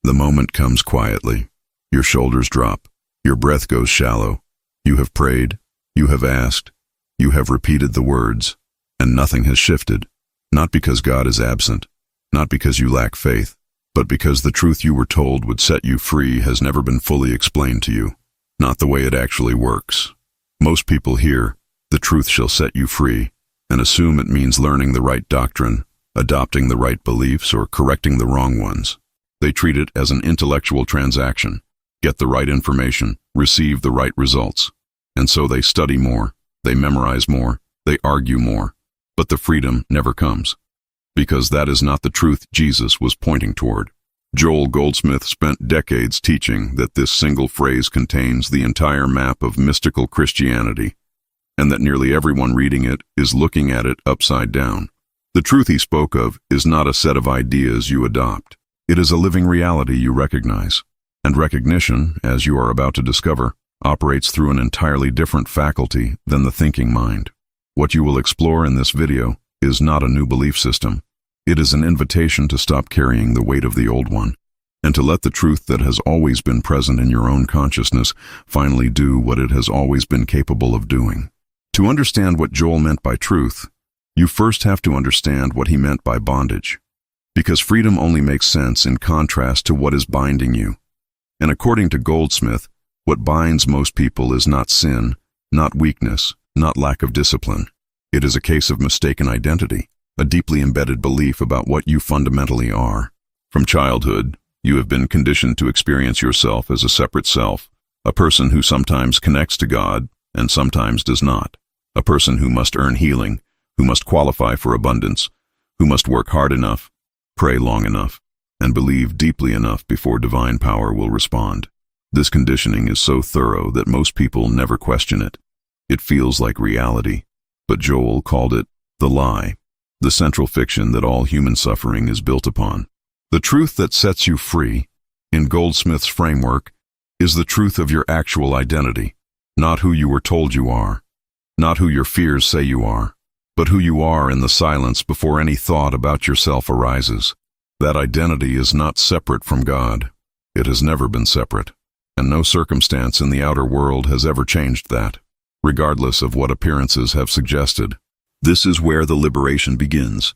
The moment comes quietly. Your shoulders drop. Your breath goes shallow. You have prayed. You have asked. You have repeated the words. And nothing has shifted. Not because God is absent. Not because you lack faith. But because the truth you were told would set you free has never been fully explained to you. Not the way it actually works. Most people hear, "The truth shall set you free," and assume it means learning the right doctrine, adopting the right beliefs, or correcting the wrong ones. They treat it as an intellectual transaction. Get the right information, receive the right results. And so they study more, they memorize more, they argue more. But the freedom never comes. Because that is not the truth Jesus was pointing toward. Joel Goldsmith spent decades teaching that this single phrase contains the entire map of mystical Christianity, and that nearly everyone reading it is looking at it upside down. The truth he spoke of is not a set of ideas you adopt. It is a living reality you recognize. And recognition, as you are about to discover, operates through an entirely different faculty than the thinking mind. What you will explore in this video is not a new belief system. It is an invitation to stop carrying the weight of the old one, and to let the truth that has always been present in your own consciousness finally do what it has always been capable of doing. To understand what Joel meant by truth, you first have to understand what he meant by bondage. Because freedom only makes sense in contrast to what is binding you. And according to Goldsmith, what binds most people is not sin, not weakness, not lack of discipline. It is a case of mistaken identity, a deeply embedded belief about what you fundamentally are. From childhood, you have been conditioned to experience yourself as a separate self, a person who sometimes connects to God and sometimes does not, a person who must earn healing, who must qualify for abundance, who must work hard enough, pray long enough, and believe deeply enough before divine power will respond. This conditioning is so thorough that most people never question it. It feels like reality, but Joel called it the lie, the central fiction that all human suffering is built upon. The truth that sets you free, in Goldsmith's framework, is the truth of your actual identity, not who you were told you are, not who your fears say you are, but who you are in the silence before any thought about yourself arises. That identity is not separate from God. It has never been separate, and no circumstance in the outer world has ever changed that, regardless of what appearances have suggested. This is where the liberation begins,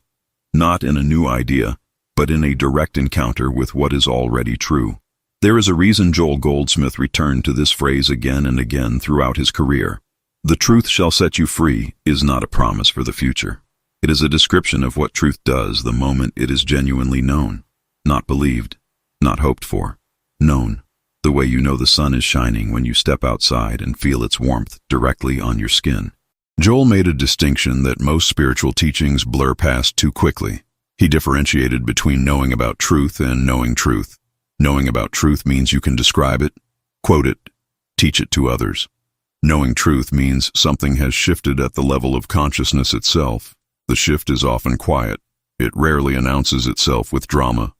not in a new idea, but in a direct encounter with what is already true. There is a reason Joel Goldsmith returned to this phrase again and again throughout his career. The truth shall set you free is not a promise for the future. It is a description of what truth does the moment it is genuinely known, not believed, not hoped for, known. The way you know the sun is shining when you step outside and feel its warmth directly on your skin. Joel made a distinction that most spiritual teachings blur past too quickly. He differentiated between knowing about truth and knowing truth. Knowing about truth means you can describe it, quote it, teach it to others. Knowing truth means something has shifted at the level of consciousness itself. The shift is often quiet. It rarely announces itself with drama,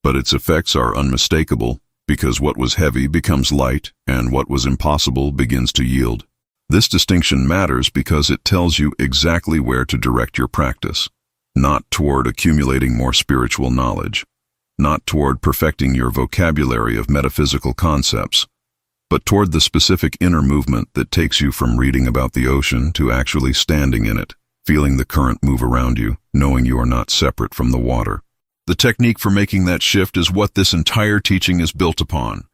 but its effects are unmistakable because what was heavy becomes light and what was impossible begins to yield. This distinction matters because it tells you exactly where to direct your practice, not toward accumulating more spiritual knowledge, not toward perfecting your vocabulary of metaphysical concepts, but toward the specific inner movement that takes you from reading about the ocean to actually standing in it, feeling the current move around you, knowing you are not separate from the water. The technique for making that shift is what this entire teaching is built upon,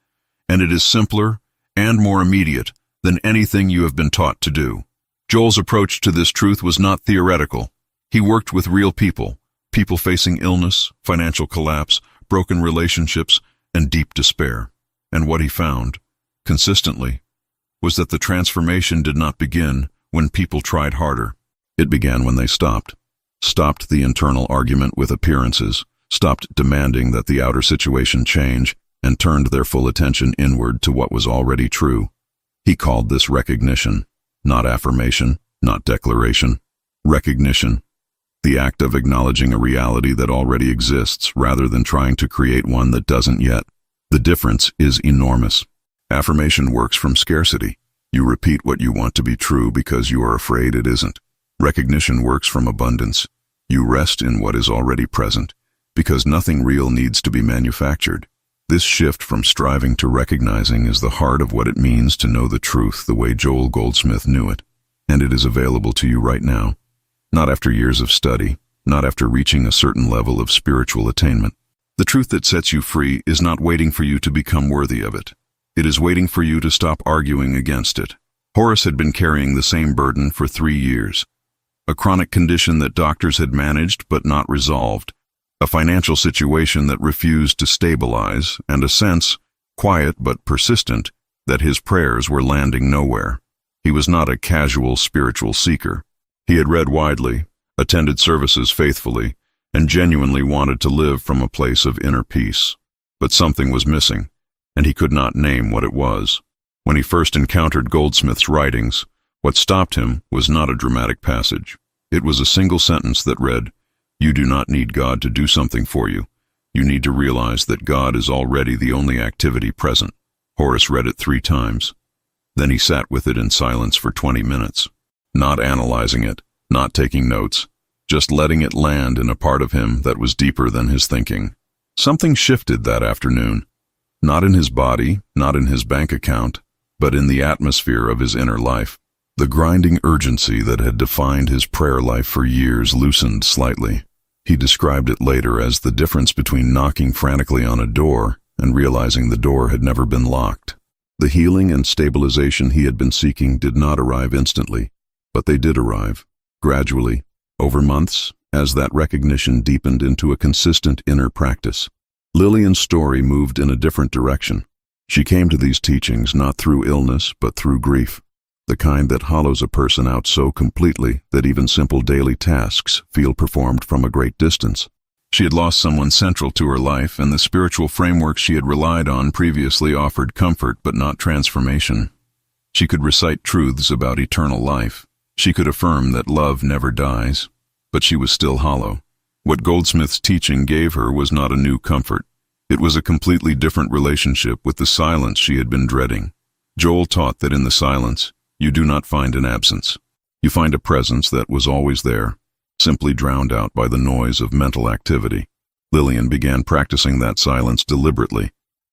and it is simpler and more immediate than anything you have been taught to do. Joel's approach to this truth was not theoretical. He worked with real people, people facing illness, financial collapse, broken relationships, and deep despair. And what he found, consistently, was that the transformation did not begin when people tried harder. It began when they stopped the internal argument with appearances, stopped demanding that the outer situation change, and turned their full attention inward to what was already true. He called this recognition, not affirmation, not declaration. Recognition, the act of acknowledging a reality that already exists rather than trying to create one that doesn't yet. The difference is enormous. Affirmation works from scarcity. You repeat what you want to be true because you are afraid it isn't. Recognition works from abundance. You rest in what is already present, because nothing real needs to be manufactured. This shift from striving to recognizing is the heart of what it means to know the truth the way Joel Goldsmith knew it, and it is available to you right now. Not after years of study, not after reaching a certain level of spiritual attainment. The truth that sets you free is not waiting for you to become worthy of it. It is waiting for you to stop arguing against it. Horace had been carrying the same burden for 3 years. A chronic condition that doctors had managed but not resolved. A financial situation that refused to stabilize, and a sense, quiet but persistent, that his prayers were landing nowhere. He was not a casual spiritual seeker. He had read widely, attended services faithfully, and genuinely wanted to live from a place of inner peace. But something was missing, and he could not name what it was. When he first encountered Goldsmith's writings, what stopped him was not a dramatic passage. It was a single sentence that read, "You do not need God to do something for you. You need to realize that God is already the only activity present." Horace read it 3 times. Then he sat with it in silence for 20 minutes, not analyzing it, not taking notes, just letting it land in a part of him that was deeper than his thinking. Something shifted that afternoon, not in his body, not in his bank account, but in the atmosphere of his inner life. The grinding urgency that had defined his prayer life for years loosened slightly. He described it later as the difference between knocking frantically on a door and realizing the door had never been locked. The healing and stabilization he had been seeking did not arrive instantly, but they did arrive, gradually, over months, as that recognition deepened into a consistent inner practice. Lillian's story moved in a different direction. She came to these teachings not through illness, but through grief, the kind that hollows a person out so completely that even simple daily tasks feel performed from a great distance. She had lost someone central to her life, and the spiritual framework she had relied on previously offered comfort but not transformation. She could recite truths about eternal life. She could affirm that love never dies, but she was still hollow. What Goldsmith's teaching gave her was not a new comfort. It was a completely different relationship with the silence she had been dreading. Joel taught that in the silence, you do not find an absence. You find a presence that was always there, simply drowned out by the noise of mental activity. Lillian began practicing that silence deliberately,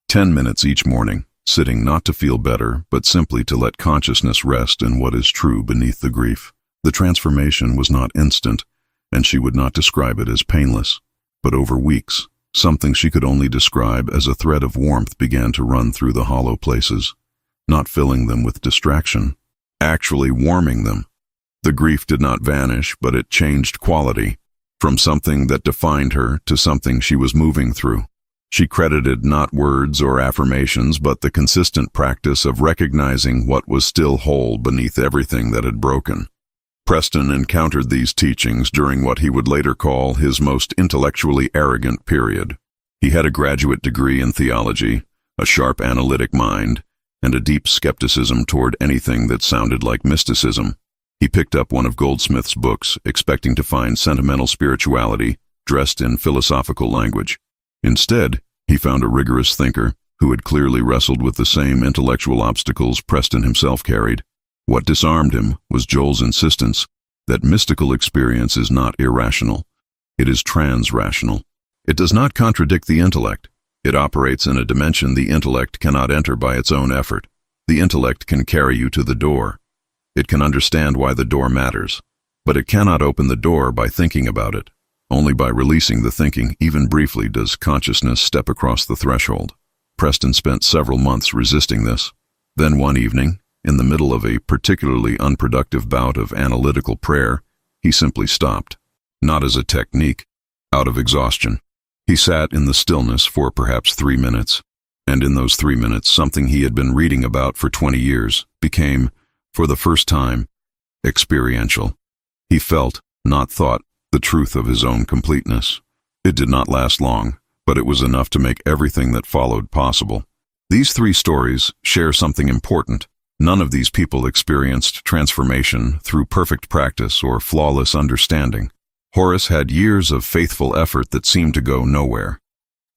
10 minutes each morning, sitting not to feel better, but simply to let consciousness rest in what is true beneath the grief. The transformation was not instant, and she would not describe it as painless. But over weeks, something she could only describe as a thread of warmth began to run through the hollow places, not filling them with distraction, actually warming them. The grief did not vanish, but it changed quality, from something that defined her to something she was moving through. She credited not words or affirmations, but the consistent practice of recognizing what was still whole beneath everything that had broken. Preston encountered these teachings during what he would later call his most intellectually arrogant period. He had a graduate degree in theology, a sharp analytic mind, and a deep skepticism toward anything that sounded like mysticism. He picked up one of Goldsmith's books, expecting to find sentimental spirituality dressed in philosophical language. Instead, he found a rigorous thinker who had clearly wrestled with the same intellectual obstacles Preston himself carried. What disarmed him was Joel's insistence that mystical experience is not irrational. It is transrational. It does not contradict the intellect. It operates in a dimension the intellect cannot enter by its own effort. The intellect can carry you to the door. It can understand why the door matters, but it cannot open the door by thinking about it. Only by releasing the thinking, even briefly, does consciousness step across the threshold. Preston spent several months resisting this. Then one evening, in the middle of a particularly unproductive bout of analytical prayer, he simply stopped. Not as a technique, out of exhaustion. He sat in the stillness for perhaps 3 minutes, and in those 3 minutes something he had been reading about for 20 years became, for the first time, experiential. He felt, not thought, the truth of his own completeness. It did not last long, but it was enough to make everything that followed possible. These 3 stories share something important. None of these people experienced transformation through perfect practice or flawless understanding. Horace had years of faithful effort that seemed to go nowhere.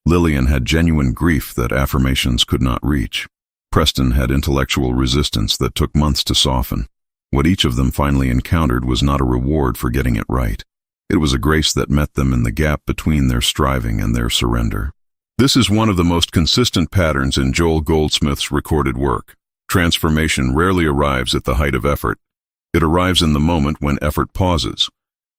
Lillian had genuine grief that affirmations could not reach. Preston had intellectual resistance that took months to soften. What each of them finally encountered was not a reward for getting it right. It was a grace that met them in the gap between their striving and their surrender. This is one of the most consistent patterns in Joel Goldsmith's recorded work. Transformation rarely arrives at the height of effort. It arrives in the moment when effort pauses,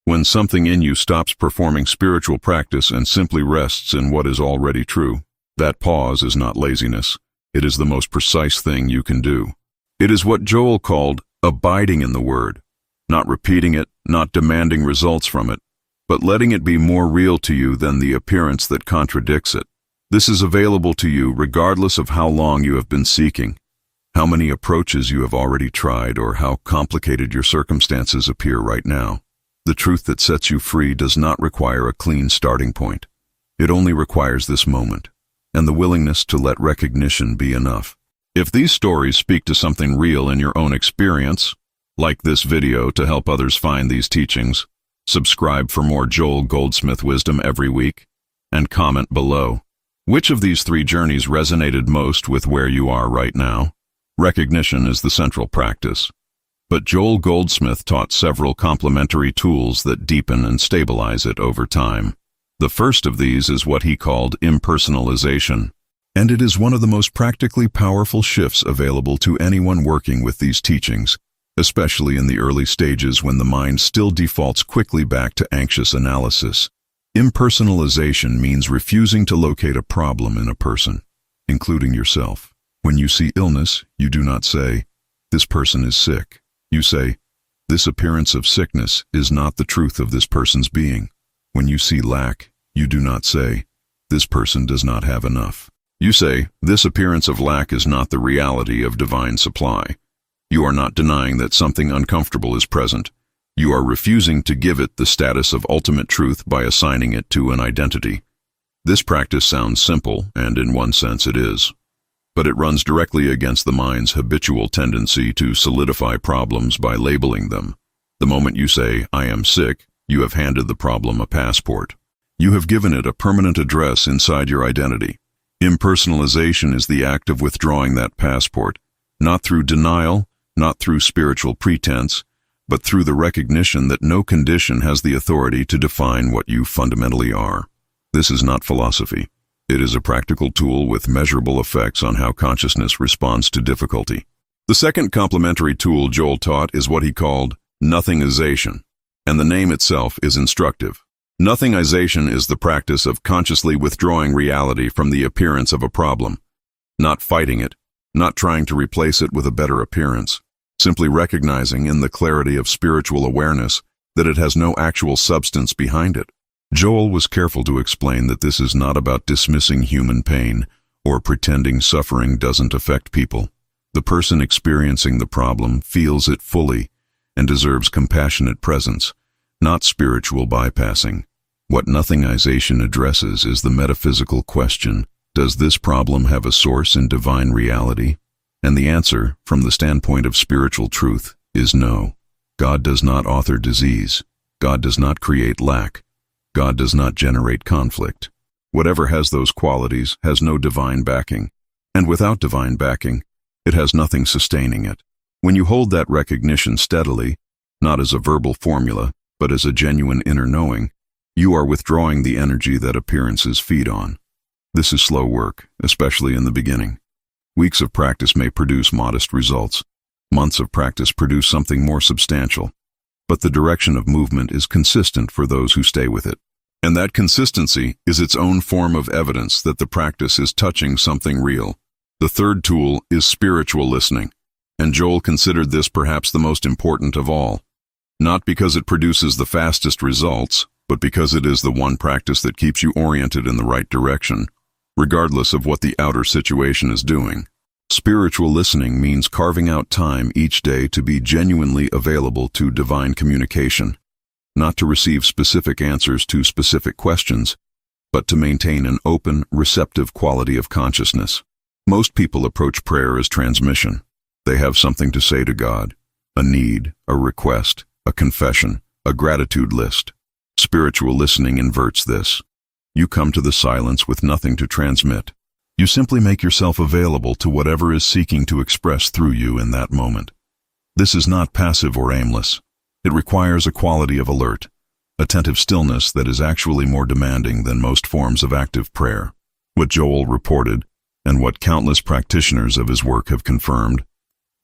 when something in you stops performing spiritual practice and simply rests in what is already true. That pause is not laziness. It is the most precise thing you can do. It is what Joel called abiding in the Word, not repeating it, not demanding results from it, but letting it be more real to you than the appearance that contradicts it. This is available to you regardless of how long you have been seeking, how many approaches you have already tried, or how complicated your circumstances appear right now. The truth that sets you free does not require a clean starting point. It only requires this moment, and the willingness to let recognition be enough. If these stories speak to something real in your own experience, like this video to help others find these teachings, subscribe for more Joel Goldsmith wisdom every week, and comment below. Which of these 3 journeys resonated most with where you are right now? Recognition is the central practice, but Joel Goldsmith taught several complementary tools that deepen and stabilize it over time. The first of these is what he called impersonalization, and it is one of the most practically powerful shifts available to anyone working with these teachings, especially in the early stages when the mind still defaults quickly back to anxious analysis. Impersonalization means refusing to locate a problem in a person, including yourself. When you see illness, you do not say, "This person is sick." You say, "This appearance of sickness is not the truth of this person's being." When you see lack, you do not say, "This person does not have enough." You say, "This appearance of lack is not the reality of divine supply." You are not denying that something uncomfortable is present. You are refusing to give it the status of ultimate truth by assigning it to an identity. This practice sounds simple, and in one sense it is, but it runs directly against the mind's habitual tendency to solidify problems by labeling them. The moment you say, "I am sick," you have handed the problem a passport. You have given it a permanent address inside your identity. Impersonalization is the act of withdrawing that passport, not through denial, not through spiritual pretense, but through the recognition that no condition has the authority to define what you fundamentally are. This is not philosophy. It is a practical tool with measurable effects on how consciousness responds to difficulty. The second complementary tool Joel taught is what he called Nothingization, and the name itself is instructive. Nothingization is the practice of consciously withdrawing reality from the appearance of a problem, not fighting it, not trying to replace it with a better appearance, simply recognizing in the clarity of spiritual awareness that it has no actual substance behind it. Joel was careful to explain that this is not about dismissing human pain or pretending suffering doesn't affect people. The person experiencing the problem feels it fully and deserves compassionate presence, not spiritual bypassing. What Nothingization addresses is the metaphysical question, does this problem have a source in divine reality? And the answer, from the standpoint of spiritual truth, is no. God does not author disease. God does not create lack. God does not generate conflict. Whatever has those qualities has no divine backing, and without divine backing, it has nothing sustaining it. When you hold that recognition steadily, not as a verbal formula, but as a genuine inner knowing, you are withdrawing the energy that appearances feed on. This is slow work, especially in the beginning. Weeks of practice may produce modest results. Months of practice produce something more substantial. But the direction of movement is consistent for those who stay with it. And that consistency is its own form of evidence that the practice is touching something real. The third tool is spiritual listening, and Joel considered this perhaps the most important of all. Not because it produces the fastest results, but because it is the one practice that keeps you oriented in the right direction, regardless of what the outer situation is doing. Spiritual listening means carving out time each day to be genuinely available to divine communication, not to receive specific answers to specific questions, but to maintain an open, receptive quality of consciousness. Most people approach prayer as transmission. They have something to say to God, a need, a request, a confession, a gratitude list. Spiritual listening inverts this. You come to the silence with nothing to transmit. You simply make yourself available to whatever is seeking to express through you in that moment. This is not passive or aimless. It requires a quality of alert, attentive stillness that is actually more demanding than most forms of active prayer. What Joel reported, and what countless practitioners of his work have confirmed,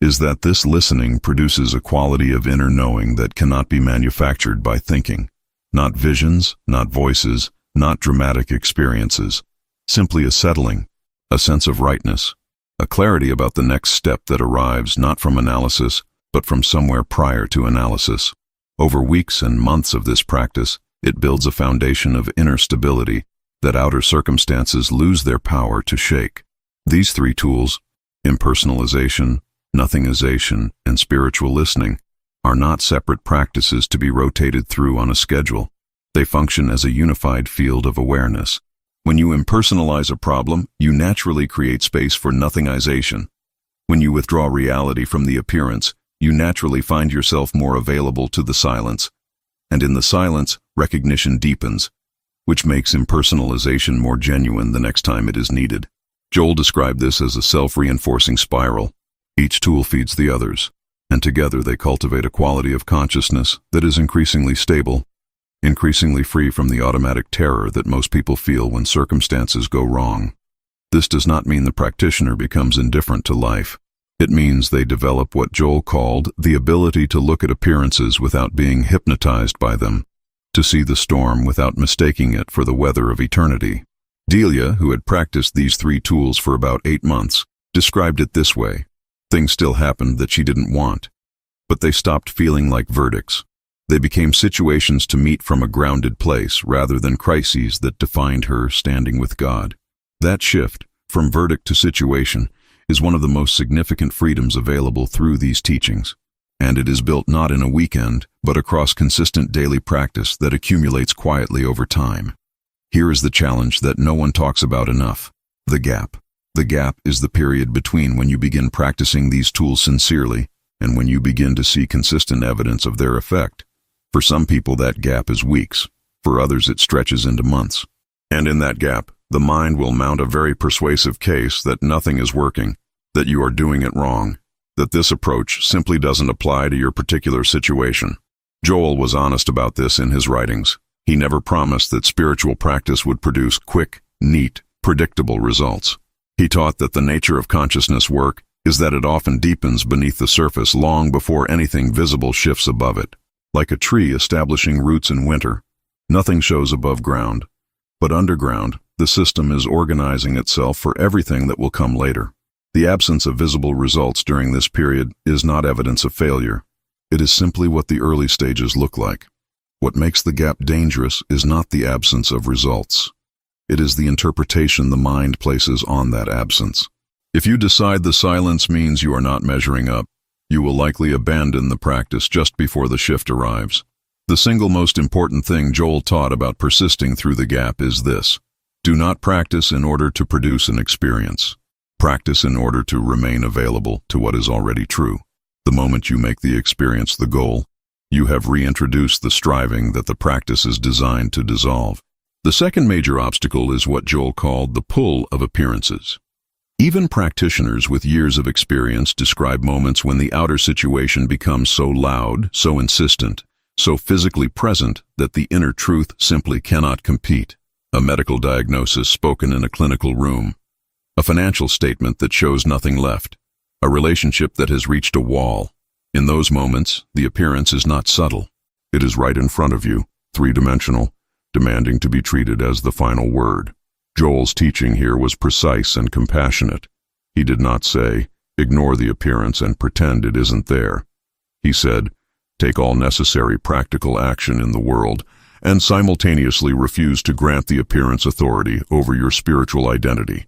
is that this listening produces a quality of inner knowing that cannot be manufactured by thinking. Not visions, not voices, not dramatic experiences. Simply a settling, a sense of rightness, a clarity about the next step that arrives not from analysis, but from somewhere prior to analysis. Over weeks and months of this practice, it builds a foundation of inner stability that outer circumstances lose their power to shake. These three tools, impersonalization, nothingization, and spiritual listening, are not separate practices to be rotated through on a schedule. They function as a unified field of awareness. When you impersonalize a problem, you naturally create space for nothingization. When you withdraw reality from the appearance, you naturally find yourself more available to the silence. And in the silence, recognition deepens, which makes impersonalization more genuine the next time it is needed. Joel described this as a self-reinforcing spiral. Each tool feeds the others, and together they cultivate a quality of consciousness that is increasingly stable, increasingly free from the automatic terror that most people feel when circumstances go wrong. This does not mean the practitioner becomes indifferent to life. It means they develop what Joel called the ability to look at appearances without being hypnotized by them, to see the storm without mistaking it for the weather of eternity. Delia, who had practiced these three tools for about 8 months, described it this way. Things still happened that she didn't want, but they stopped feeling like verdicts. They became situations to meet from a grounded place rather than crises that defined her standing with God. That shift, from verdict to situation, is one of the most significant freedoms available through these teachings. And it is built not in a weekend, but across consistent daily practice that accumulates quietly over time. Here is the challenge that no one talks about enough: the gap. The gap is the period between when you begin practicing these tools sincerely and when you begin to see consistent evidence of their effect. For some people that gap is weeks, for others it stretches into months. And in that gap, the mind will mount a very persuasive case that nothing is working, that you are doing it wrong, that this approach simply doesn't apply to your particular situation. Joel was honest about this in his writings. He never promised that spiritual practice would produce quick, neat, predictable results. He taught that the nature of consciousness work is that it often deepens beneath the surface long before anything visible shifts above it. Like a tree establishing roots in winter, nothing shows above ground, but underground, the system is organizing itself for everything that will come later. The absence of visible results during this period is not evidence of failure. It is simply what the early stages look like. What makes the gap dangerous is not the absence of results. It is the interpretation the mind places on that absence. If you decide the silence means you are not measuring up, you will likely abandon the practice just before the shift arrives. The single most important thing Joel taught about persisting through the gap is this: do not practice in order to produce an experience. Practice in order to remain available to what is already true. The moment you make the experience the goal, you have reintroduced the striving that the practice is designed to dissolve. The second major obstacle is what Joel called the pull of appearances. Even practitioners with years of experience describe moments when the outer situation becomes so loud, so insistent, so physically present that the inner truth simply cannot compete. A medical diagnosis spoken in a clinical room, a financial statement that shows nothing left, a relationship that has reached a wall. In those moments, the appearance is not subtle. It is right in front of you, three-dimensional, demanding to be treated as the final word. Joel's teaching here was precise and compassionate. He did not say, ignore the appearance and pretend it isn't there. He said, take all necessary practical action in the world and simultaneously refuse to grant the appearance authority over your spiritual identity.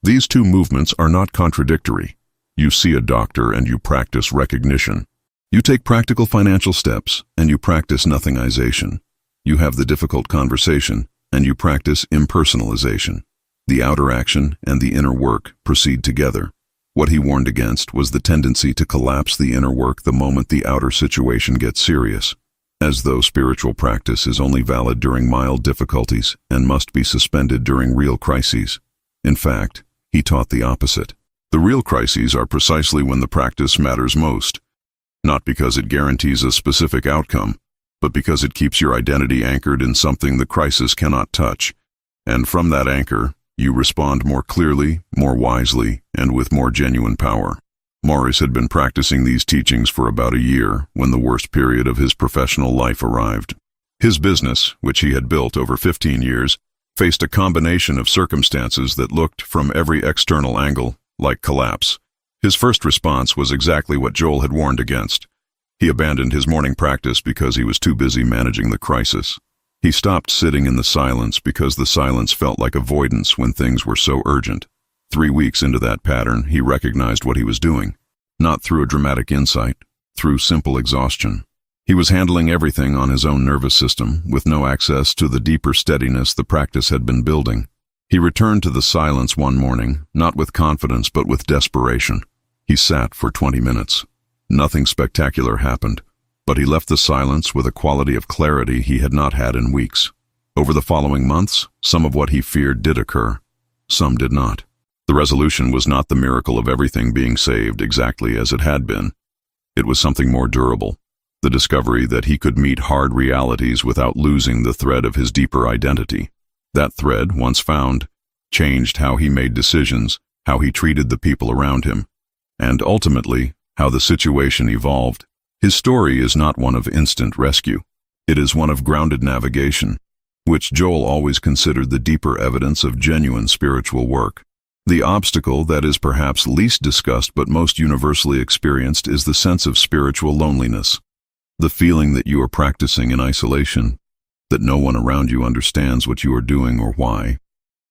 These two movements are not contradictory. You see a doctor and you practice recognition. You take practical financial steps and you practice nothingization. You have the difficult conversation and you practice impersonalization. The outer action and the inner work proceed together. What he warned against was the tendency to collapse the inner work the moment the outer situation gets serious, as though spiritual practice is only valid during mild difficulties and must be suspended during real crises. In fact, he taught the opposite. The real crises are precisely when the practice matters most, not because it guarantees a specific outcome, but because it keeps your identity anchored in something the crisis cannot touch. And from that anchor, You respond more clearly, more wisely, and with more genuine power. Morris had been practicing these teachings for about a year when the worst period of his professional life arrived. His business, which he had built over 15 years, faced a combination of circumstances that looked, from every external angle, like collapse. His first response was exactly what Joel had warned against. He abandoned his morning practice because he was too busy managing the crisis. He stopped sitting in the silence because the silence felt like avoidance when things were so urgent. 3 weeks into that pattern, he recognized what he was doing. Not through a dramatic insight, through simple exhaustion. He was handling everything on his own nervous system, with no access to the deeper steadiness the practice had been building. He returned to the silence one morning, not with confidence but with desperation. He sat for 20 minutes. Nothing spectacular happened, but he left the silence with a quality of clarity he had not had in weeks. Over the following months, some of what he feared did occur. Some did not. The resolution was not the miracle of everything being saved exactly as it had been. It was something more durable. The discovery that he could meet hard realities without losing the thread of his deeper identity. That thread, once found, changed how he made decisions, how he treated the people around him, and ultimately, how the situation evolved. His story is not one of instant rescue. It is one of grounded navigation, which Joel always considered the deeper evidence of genuine spiritual work. The obstacle that is perhaps least discussed but most universally experienced is the sense of spiritual loneliness. The feeling that you are practicing in isolation, that no one around you understands what you are doing or why,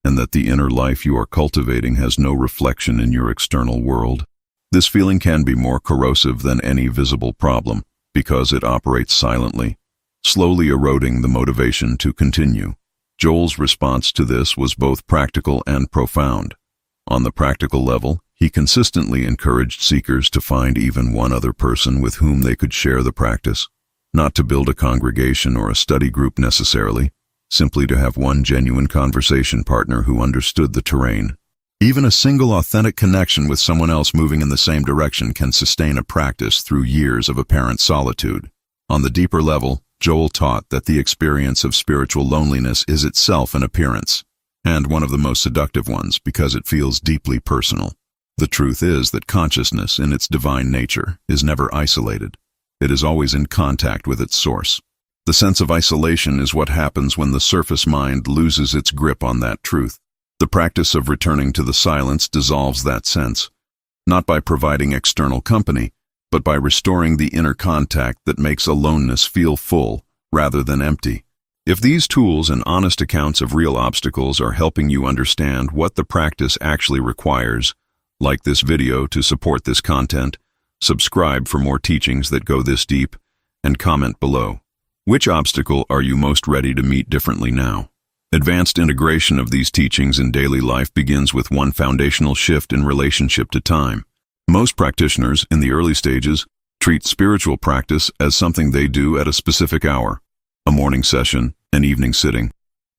and that the inner life you are cultivating has no reflection in your external world. This feeling can be more corrosive than any visible problem because it operates silently, slowly eroding the motivation to continue. Joel's response to this was both practical and profound. On the practical level, he consistently encouraged seekers to find even one other person with whom they could share the practice, not to build a congregation or a study group necessarily, simply to have one genuine conversation partner who understood the terrain. Even a single authentic connection with someone else moving in the same direction can sustain a practice through years of apparent solitude. On the deeper level, Joel taught that the experience of spiritual loneliness is itself an appearance, and one of the most seductive ones because it feels deeply personal. The truth is that consciousness, in its divine nature, is never isolated. It is always in contact with its source. The sense of isolation is what happens when the surface mind loses its grip on that truth. The practice of returning to the silence dissolves that sense, not by providing external company, but by restoring the inner contact that makes aloneness feel full rather than empty. If these tools and honest accounts of real obstacles are helping you understand what the practice actually requires, like this video to support this content, subscribe for more teachings that go this deep, and comment below. Which obstacle are you most ready to meet differently now? Advanced integration of these teachings in daily life begins with one foundational shift in relationship to time. Most practitioners, in the early stages, treat spiritual practice as something they do at a specific hour, a morning session, an evening sitting,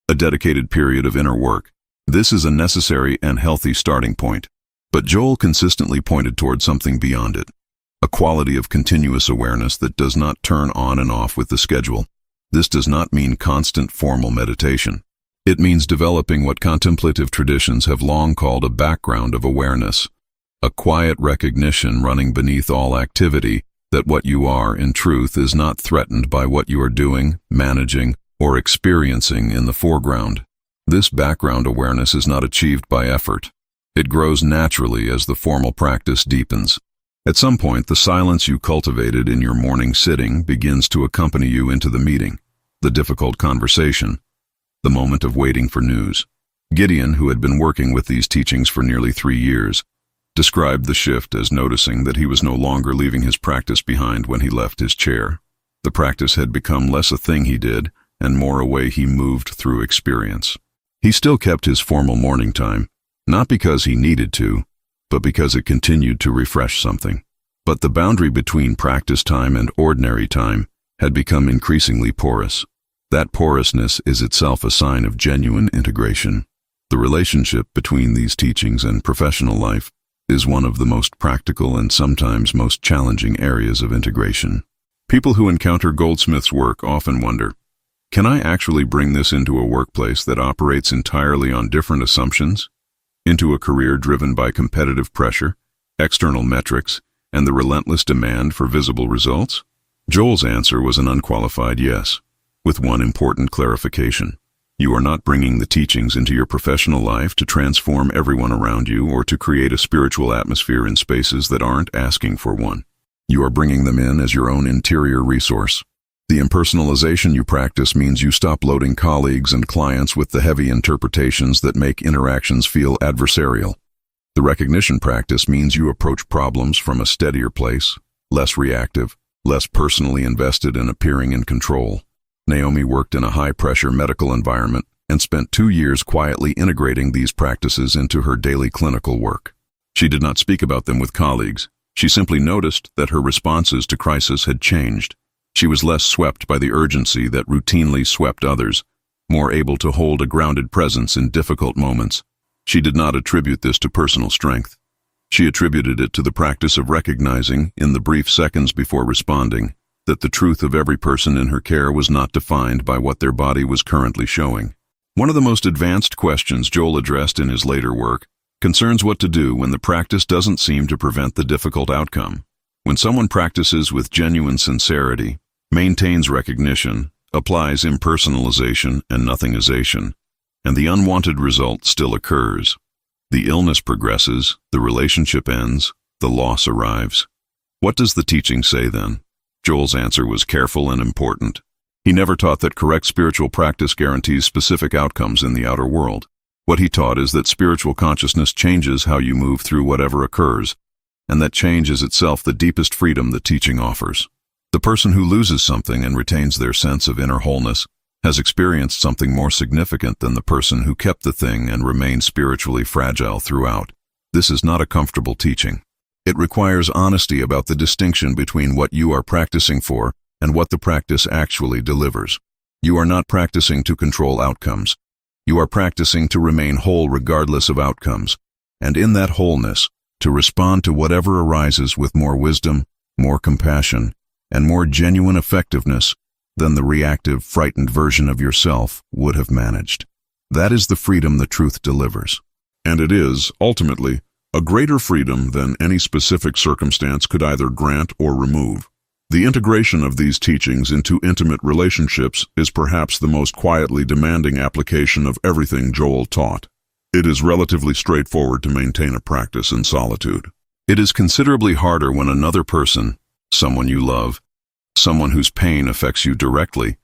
a dedicated period of inner work. This is a necessary and healthy starting point. But Joel consistently pointed toward something beyond it, a quality of continuous awareness that does not turn on and off with the schedule. This does not mean constant formal meditation. It means developing what contemplative traditions have long called a background of awareness, a quiet recognition running beneath all activity that what you are, in truth, is not threatened by what you are doing, managing, or experiencing in the foreground. This background awareness is not achieved by effort. It grows naturally as the formal practice deepens. At some point, the silence you cultivated in your morning sitting begins to accompany you into the meeting, the difficult conversation, the moment of waiting for news. Gideon, who had been working with these teachings for nearly 3 years, described the shift as noticing that he was no longer leaving his practice behind when he left his chair. The practice had become less a thing he did and more a way he moved through experience. He still kept his formal morning time, not because he needed to, but because it continued to refresh something. But the boundary between practice time and ordinary time had become increasingly porous. That porousness is itself a sign of genuine integration. The relationship between these teachings and professional life is one of the most practical and sometimes most challenging areas of integration. People who encounter Goldsmith's work often wonder, Can I actually bring this into a workplace that operates entirely on different assumptions? Into a career driven by competitive pressure, external metrics, and the relentless demand for visible results? Joel's answer was an unqualified yes, with one important clarification. You are not bringing the teachings into your professional life to transform everyone around you or to create a spiritual atmosphere in spaces that aren't asking for one. You are bringing them in as your own interior resource. The impersonalization you practice means you stop loading colleagues and clients with the heavy interpretations that make interactions feel adversarial. The recognition practice means you approach problems from a steadier place, less reactive, less personally invested in appearing in control. Naomi worked in a high-pressure medical environment and spent 2 years quietly integrating these practices into her daily clinical work. She did not speak about them with colleagues. She simply noticed that her responses to crisis had changed. She was less swept by the urgency that routinely swept others, more able to hold a grounded presence in difficult moments. She did not attribute this to personal strength. She attributed it to the practice of recognizing, in the brief seconds before responding, that the truth of every person in her care was not defined by what their body was currently showing. One of the most advanced questions Joel addressed in his later work concerns what to do when the practice doesn't seem to prevent the difficult outcome. When someone practices with genuine sincerity, maintains recognition, applies impersonalization and nothingization, and the unwanted result still occurs. The illness progresses, the relationship ends, the loss arrives. What does the teaching say then? Joel's answer was careful and important. He never taught that correct spiritual practice guarantees specific outcomes in the outer world. What he taught is that spiritual consciousness changes how you move through whatever occurs, and that change is itself the deepest freedom the teaching offers. The person who loses something and retains their sense of inner wholeness has experienced something more significant than the person who kept the thing and remained spiritually fragile throughout. This is not a comfortable teaching. It requires honesty about the distinction between what you are practicing for and what the practice actually delivers. You are not practicing to control outcomes. You are practicing to remain whole regardless of outcomes, and in that wholeness, to respond to whatever arises with more wisdom, more compassion, and more genuine effectiveness than the reactive, frightened version of yourself would have managed. That is the freedom the truth delivers. And it is, ultimately, a greater freedom than any specific circumstance could either grant or remove. The integration of these teachings into intimate relationships is perhaps the most quietly demanding application of everything Joel taught. It is relatively straightforward to maintain a practice in solitude. It is considerably harder when another person, someone you love, someone whose pain affects you directly,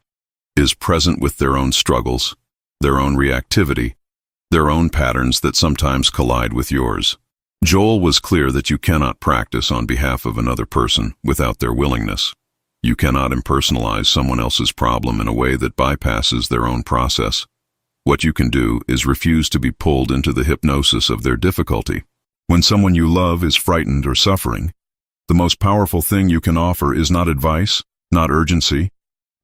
is present with their own struggles, their own reactivity, their own patterns that sometimes collide with yours. Joel was clear that you cannot practice on behalf of another person without their willingness. You cannot impersonalize someone else's problem in a way that bypasses their own process. What you can do is refuse to be pulled into the hypnosis of their difficulty. When someone you love is frightened or suffering, the most powerful thing you can offer is not advice, not urgency,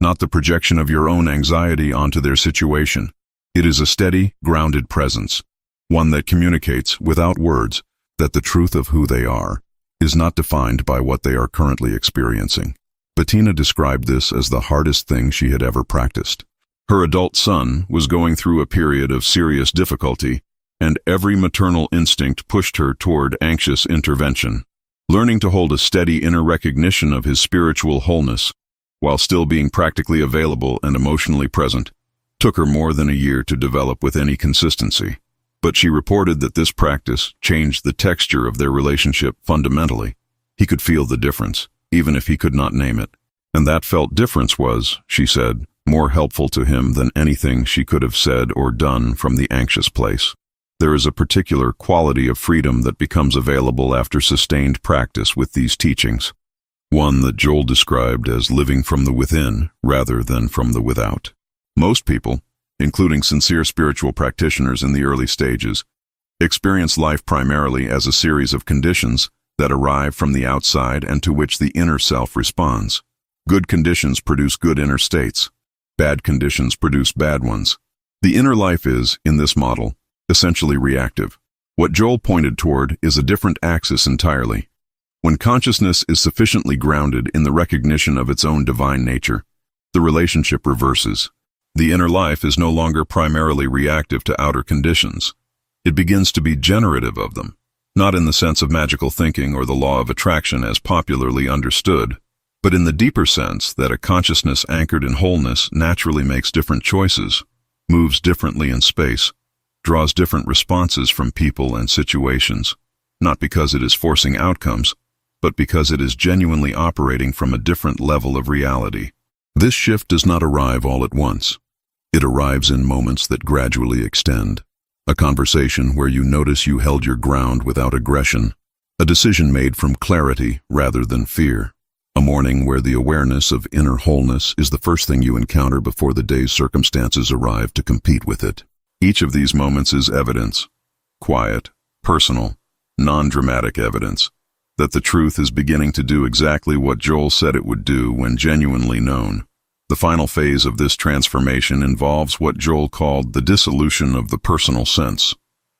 not the projection of your own anxiety onto their situation. It is a steady, grounded presence, one that communicates, without words, that the truth of who they are is not defined by what they are currently experiencing. Bettina described this as the hardest thing she had ever practiced. Her adult son was going through a period of serious difficulty, and every maternal instinct pushed her toward anxious intervention. Learning to hold a steady inner recognition of his spiritual wholeness, while still being practically available and emotionally present, took her more than a year to develop with any consistency. But she reported that this practice changed the texture of their relationship fundamentally. He could feel the difference, even if he could not name it. And that felt difference was, she said, more helpful to him than anything she could have said or done from the anxious place. There is a particular quality of freedom that becomes available after sustained practice with these teachings, one that Joel described as living from the within rather than from the without. Most people, including sincere spiritual practitioners in the early stages, experience life primarily as a series of conditions that arrive from the outside and to which the inner self responds. Good conditions produce good inner states. Bad conditions produce bad ones. The inner life is, in this model, essentially reactive. What Joel pointed toward is a different axis entirely. When consciousness is sufficiently grounded in the recognition of its own divine nature, the relationship reverses. The inner life is no longer primarily reactive to outer conditions. It begins to be generative of them, not in the sense of magical thinking or the law of attraction as popularly understood, but in the deeper sense that a consciousness anchored in wholeness naturally makes different choices, moves differently in space, draws different responses from people and situations, not because it is forcing outcomes, but because it is genuinely operating from a different level of reality. This shift does not arrive all at once. It arrives in moments that gradually extend. A conversation where you notice you held your ground without aggression. A decision made from clarity rather than fear. A morning where the awareness of inner wholeness is the first thing you encounter before the day's circumstances arrive to compete with it. Each of these moments is evidence, quiet, personal, non-dramatic evidence, that the truth is beginning to do exactly what Joel said it would do when genuinely known. The final phase of this transformation involves what Joel called the dissolution of the personal sense.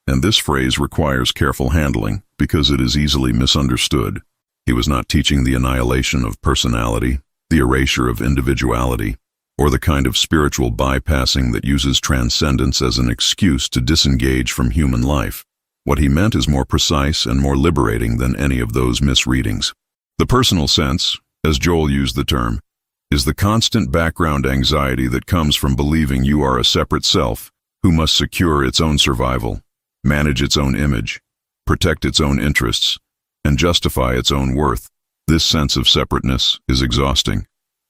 And this phrase requires careful handling because it is easily misunderstood. He was not teaching the annihilation of personality, the erasure of individuality, or the kind of spiritual bypassing that uses transcendence as an excuse to disengage from human life. What he meant is more precise and more liberating than any of those misreadings. The personal sense, as Joel used the term, is the constant background anxiety that comes from believing you are a separate self who must secure its own survival, manage its own image, protect its own interests, and justify its own worth. This sense of separateness is exhausting.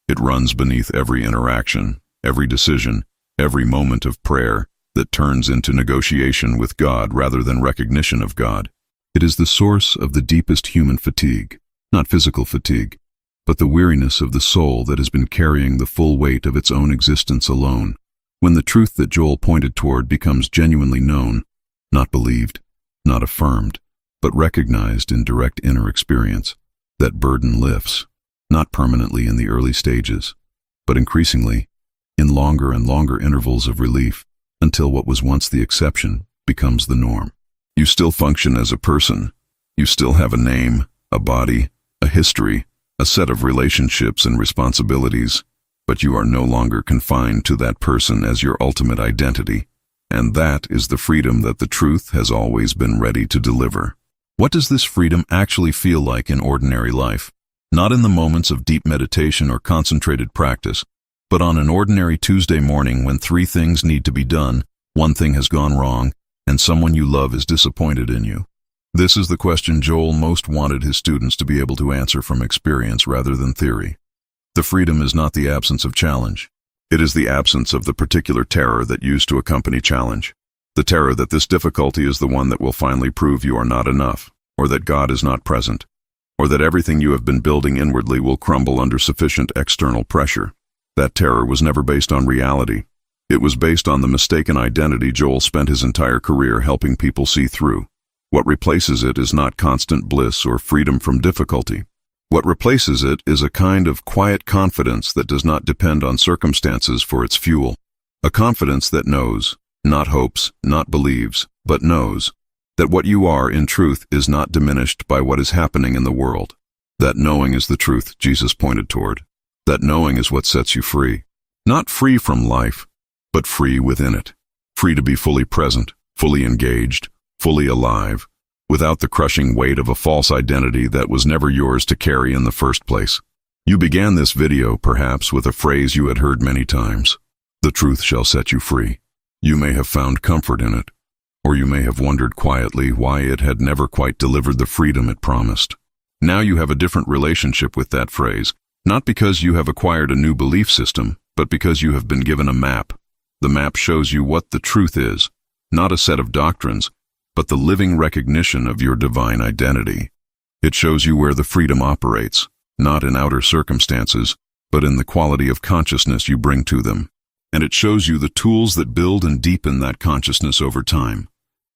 It runs beneath every interaction, every decision, every moment of prayer that turns into negotiation with God rather than recognition of God. It is the source of the deepest human fatigue, not physical fatigue, but the weariness of the soul that has been carrying the full weight of its own existence alone. When the truth that Joel pointed toward becomes genuinely known, not believed, not affirmed, but recognized in direct inner experience, that burden lifts, not permanently in the early stages, but increasingly, in longer and longer intervals of relief, until what was once the exception becomes the norm. You still function as a person. You still have a name, a body, a history, a set of relationships and responsibilities, but you are no longer confined to that person as your ultimate identity, and that is the freedom that the truth has always been ready to deliver. What does this freedom actually feel like in ordinary life? Not in the moments of deep meditation or concentrated practice, but on an ordinary Tuesday morning when 3 things need to be done, 1 thing has gone wrong, and someone you love is disappointed in you. This is the question Joel most wanted his students to be able to answer from experience rather than theory. The freedom is not the absence of challenge. It is the absence of the particular terror that used to accompany challenge. The terror that this difficulty is the one that will finally prove you are not enough, or that God is not present, or that everything you have been building inwardly will crumble under sufficient external pressure. That terror was never based on reality. It was based on the mistaken identity Joel spent his entire career helping people see through. What replaces it is not constant bliss or freedom from difficulty. What replaces it is a kind of quiet confidence that does not depend on circumstances for its fuel. A confidence that knows, not hopes, not believes, but knows, that what you are in truth is not diminished by what is happening in the world. That knowing is the truth Jesus pointed toward. That knowing is what sets you free. Not free from life, but free within it. Free to be fully present, fully engaged, fully alive, without the crushing weight of a false identity that was never yours to carry in the first place. You began this video, perhaps, with a phrase you had heard many times. The truth shall set you free. You may have found comfort in it, or you may have wondered quietly why it had never quite delivered the freedom it promised. Now you have a different relationship with that phrase, not because you have acquired a new belief system, but because you have been given a map. The map shows you what the truth is, not a set of doctrines, but the living recognition of your divine identity. It shows you where the freedom operates, not in outer circumstances, but in the quality of consciousness you bring to them. And it shows you the tools that build and deepen that consciousness over time.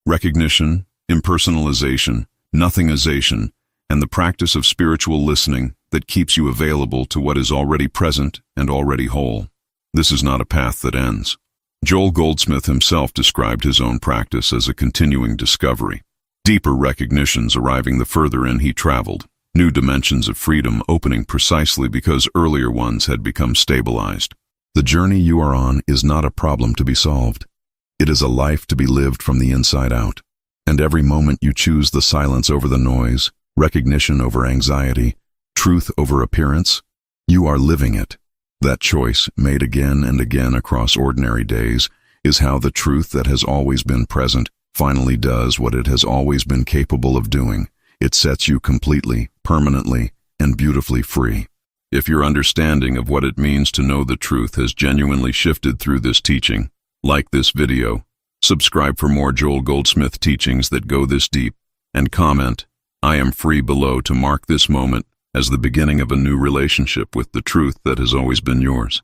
Recognition, impersonalization, nothingization, and the practice of spiritual listening that keeps you available to what is already present and already whole. This is not a path that ends. Joel Goldsmith himself described his own practice as a continuing discovery. Deeper recognitions arriving the further in he traveled, new dimensions of freedom opening precisely because earlier ones had become stabilized. The journey you are on is not a problem to be solved. It is a life to be lived from the inside out. And every moment you choose the silence over the noise, recognition over anxiety, truth over appearance, you are living it. That choice, made again and again across ordinary days, is how the truth that has always been present finally does what it has always been capable of doing. It sets you completely, permanently, and beautifully free. If your understanding of what it means to know the truth has genuinely shifted through this teaching, like this video, subscribe for more Joel Goldsmith teachings that go this deep, and comment, "I am free" below to mark this moment as the beginning of a new relationship with the truth that has always been yours.